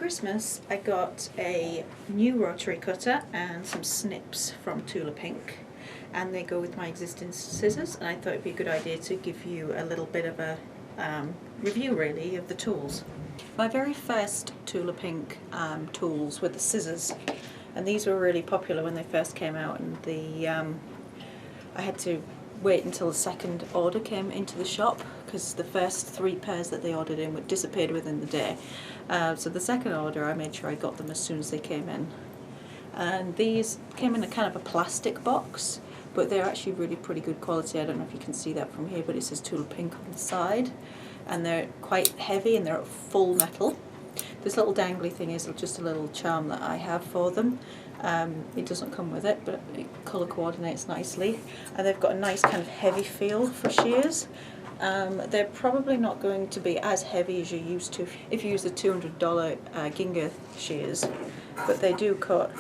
Christmas I got a new rotary cutter and some snips from Tula Pink, and they go with my existing scissors, and I thought it'd be a good idea to give you a little bit of a review really of the tools. My very first Tula Pink tools were the scissors, and these were really popular when they first came out, and I had to wait until the second order came into the shop because the first 3 pairs that they ordered in disappeared within the day. So the second order I made sure I got them as soon as they came in. And these came in a kind of a plastic box, but they're actually really pretty good quality. I don't know if you can see that from here, but it says Tula Pink on the side, and they're quite heavy and they're full metal. This little dangly thing is just a little charm that I have for them. It doesn't come with it, but it colour coordinates nicely, and they've got a nice kind of heavy feel for shears. They're probably not going to be as heavy as you're used to if you use the $200 Ginga shears, but they do cut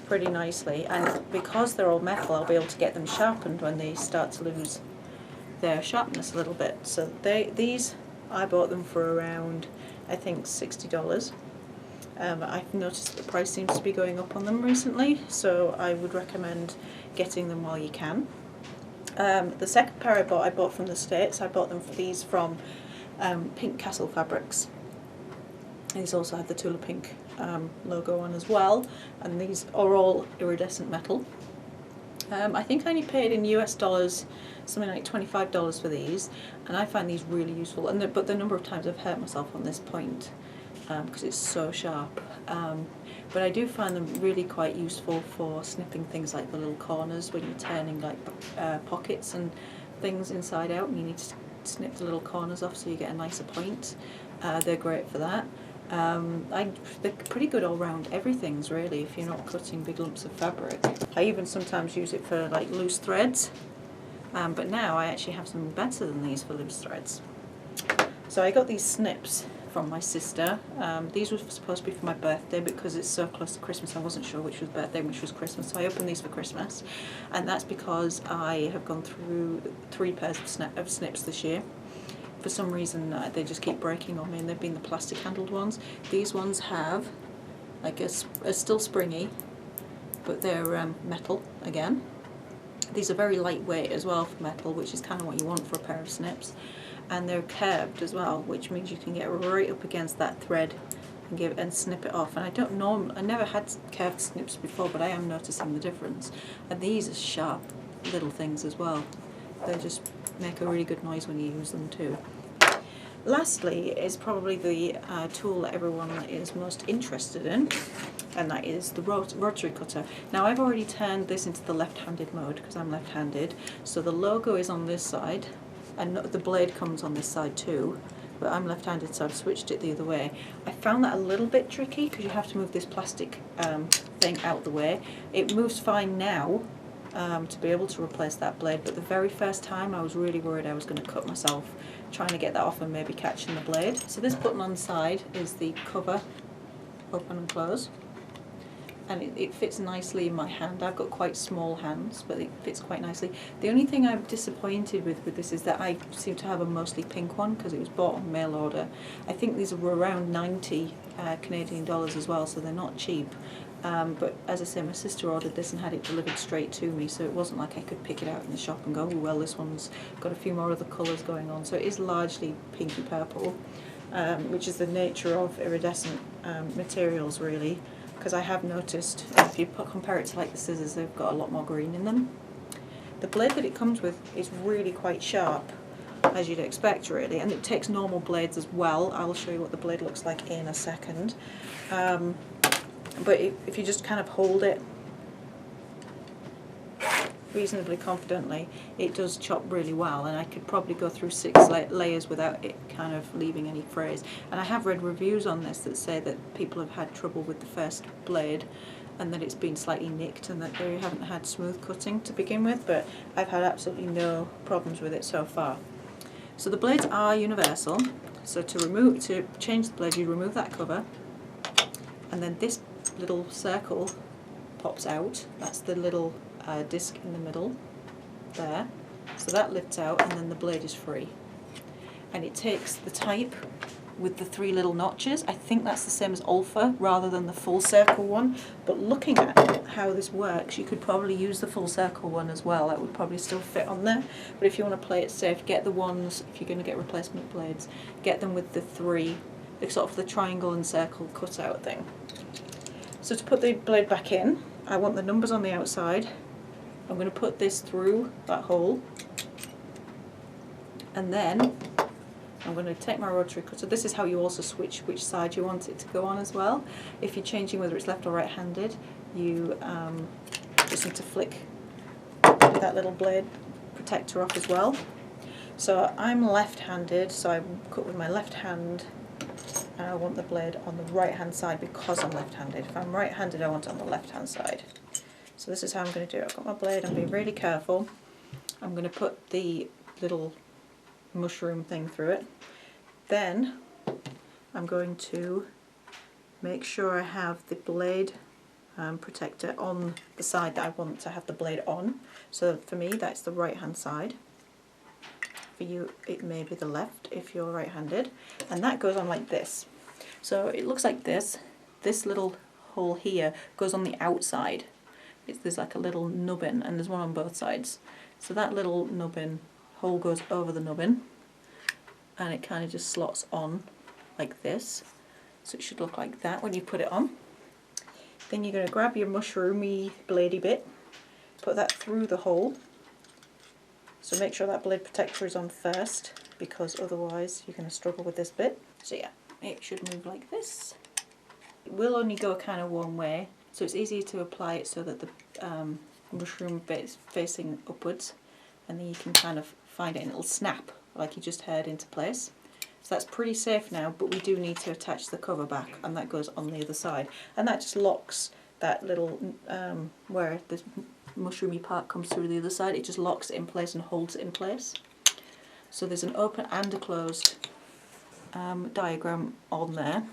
pretty nicely, and because they're all metal I'll be able to get them sharpened when they start to lose their sharpness a little bit. So these I bought them for around, I think, $60. I've noticed that the price seems to be going up on them recently, so I would recommend getting them while you can. The second pair I bought from the States. I bought these from Pink Castle Fabrics. These also have the Tula Pink logo on as well, and these are all iridescent metal. I think I only paid in US dollars something like $25 for these, and I find these really useful. But the number of times I've hurt myself on this point because it's so sharp. But I do find them really quite useful for snipping things like the little corners when you're turning like pockets and things inside out, and you need to snip the little corners off so you get a nicer point. They're great for that. They're pretty good all round everything's really if you're not cutting big lumps of fabric. I even sometimes use it for like loose threads, but now I actually have something better than these for loose threads. So I got these snips from my sister. These were supposed to be for my birthday, but because it's so close to Christmas I wasn't sure which was birthday and which was Christmas, so I opened these for Christmas, and that's because I have gone through 3 pairs of snips this year. For some reason they just keep breaking on me, and they've been the plastic handled ones. These ones have like are still springy, but they're metal again. These are very lightweight as well for metal, which is kind of what you want for a pair of snips. And they're curved as well, which means you can get right up against that thread and snip it off. And I never had curved snips before, but I am noticing the difference. And these are sharp little things as well. They just make a really good noise when you use them too. Lastly is probably the tool that everyone is most interested in, and that is the Rotary Cutter. Now I've already turned this into the left-handed mode because I'm left-handed, so the logo is on this side, and the blade comes on this side too, but I'm left-handed, so I've switched it the other way. I found that a little bit tricky because you have to move this plastic thing out the way. It moves fine now to be able to replace that blade, but the very first time I was really worried I was going to cut myself trying to get that off and maybe catching the blade. So this button on the side is the cover, open and close, and it fits nicely in my hand. I've got quite small hands, but it fits quite nicely. The only thing I'm disappointed with this is that I seem to have a mostly pink one because it was bought on mail order. I think these were around 90 Canadian dollars as well, so they're not cheap. But as I say, my sister ordered this and had it delivered straight to me, so it wasn't like I could pick it out in the shop and go, oh well, this one's got a few more other colours going on. So it is largely pinky purple, which is the nature of iridescent materials really, because I have noticed if you compare it to like the scissors, they've got a lot more green in them. The blade that it comes with is really quite sharp, as you'd expect really, and it takes normal blades as well. I'll show you what the blade looks like in a second. But if you just kind of hold it reasonably confidently, it does chop really well, and I could probably go through 6 layers without it kind of leaving any frays. And I have read reviews on this that say that people have had trouble with the first blade and that it's been slightly nicked and that they haven't had smooth cutting to begin with, but I've had absolutely no problems with it so far. So the blades are universal, so to change the blade you remove that cover, and then this little circle pops out. That's the little disc in the middle there, so that lifts out and then the blade is free. And it takes the type with the 3 little notches. I think that's the same as Alpha rather than the full circle one, but looking at how this works, you could probably use the full circle one as well. That would probably still fit on there, but if you want to play it safe, get the ones, if you're going to get replacement blades, get them with the 3, the sort of the triangle and circle cutout thing. So to put the blade back in, I want the numbers on the outside. I'm going to put this through that hole, and then I'm going to take my rotary cutter. This is how you also switch which side you want it to go on as well. If you're changing whether it's left or right handed, you just need to flick that little blade protector off as well. So I'm left handed, so I cut with my left hand, and I want the blade on the right hand side because I'm left handed. If I'm right handed, I want it on the left hand side. So this is how I'm going to do it. I've got my blade, I'm being really careful. I'm going to put the little mushroom thing through it. Then I'm going to make sure I have the blade protector on the side that I want to have the blade on. So for me that's the right hand side. For you it may be the left if you're right handed, and that goes on like this. So it looks like this. This little hole here goes on the outside. There's like a little nubbin, and there's one on both sides. So that little nubbin hole goes over the nubbin, and it kind of just slots on like this. So it should look like that when you put it on. Then you're going to grab your mushroomy bladey bit, put that through the hole. So make sure that blade protector is on first, because otherwise you're going to struggle with this bit. So yeah, it should move like this. It will only go kind of one way, so it's easier to apply it so that the mushroom bit is facing upwards, and then you can kind of find it and it'll snap like you just heard into place. So that's pretty safe now, but we do need to attach the cover back, and that goes on the other side, and that just locks that little where this mushroomy part comes through the other side. It just locks it in place and holds it in place. So there's an open and a closed diagram on there.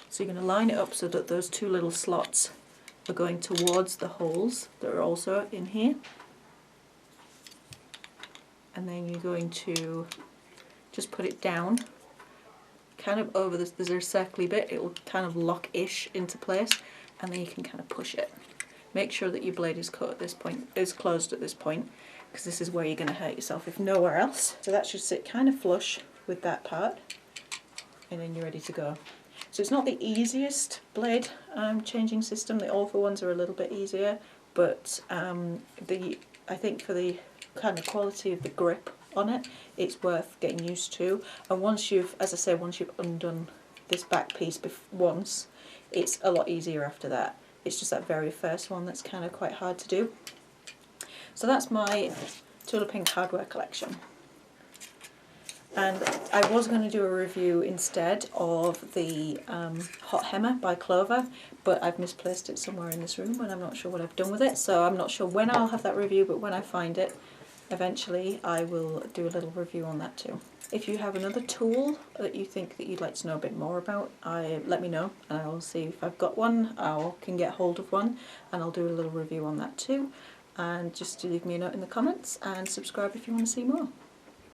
So you're going to line it up so that those 2 little slots are going towards the holes that are also in here, and then you're going to just put it down kind of over this. There's a circly bit, it will kind of lock-ish into place, and then you can kind of push it. Make sure that your blade is cut at this point, is closed at this point, because this is where you're going to hurt yourself if nowhere else. So that should sit kind of flush with that part, and then you're ready to go. So it's not the easiest blade changing system. The Alpha ones are a little bit easier, but I think for the kind of quality of the grip on it, it's worth getting used to. And once you've, as I say, once you've undone this back piece once, it's a lot easier after that. It's just that very first one that's kind of quite hard to do. So that's my Tula Pink hardware collection. And I was going to do a review instead of the Hot Hemmer by Clover, but I've misplaced it somewhere in this room and I'm not sure what I've done with it, so I'm not sure when I'll have that review, but when I find it, eventually I will do a little review on that too. If you have another tool that you think that you'd like to know a bit more about, let me know, and I'll see if I've got one or can get hold of one, and I'll do a little review on that too. And just leave me a note in the comments and subscribe if you want to see more.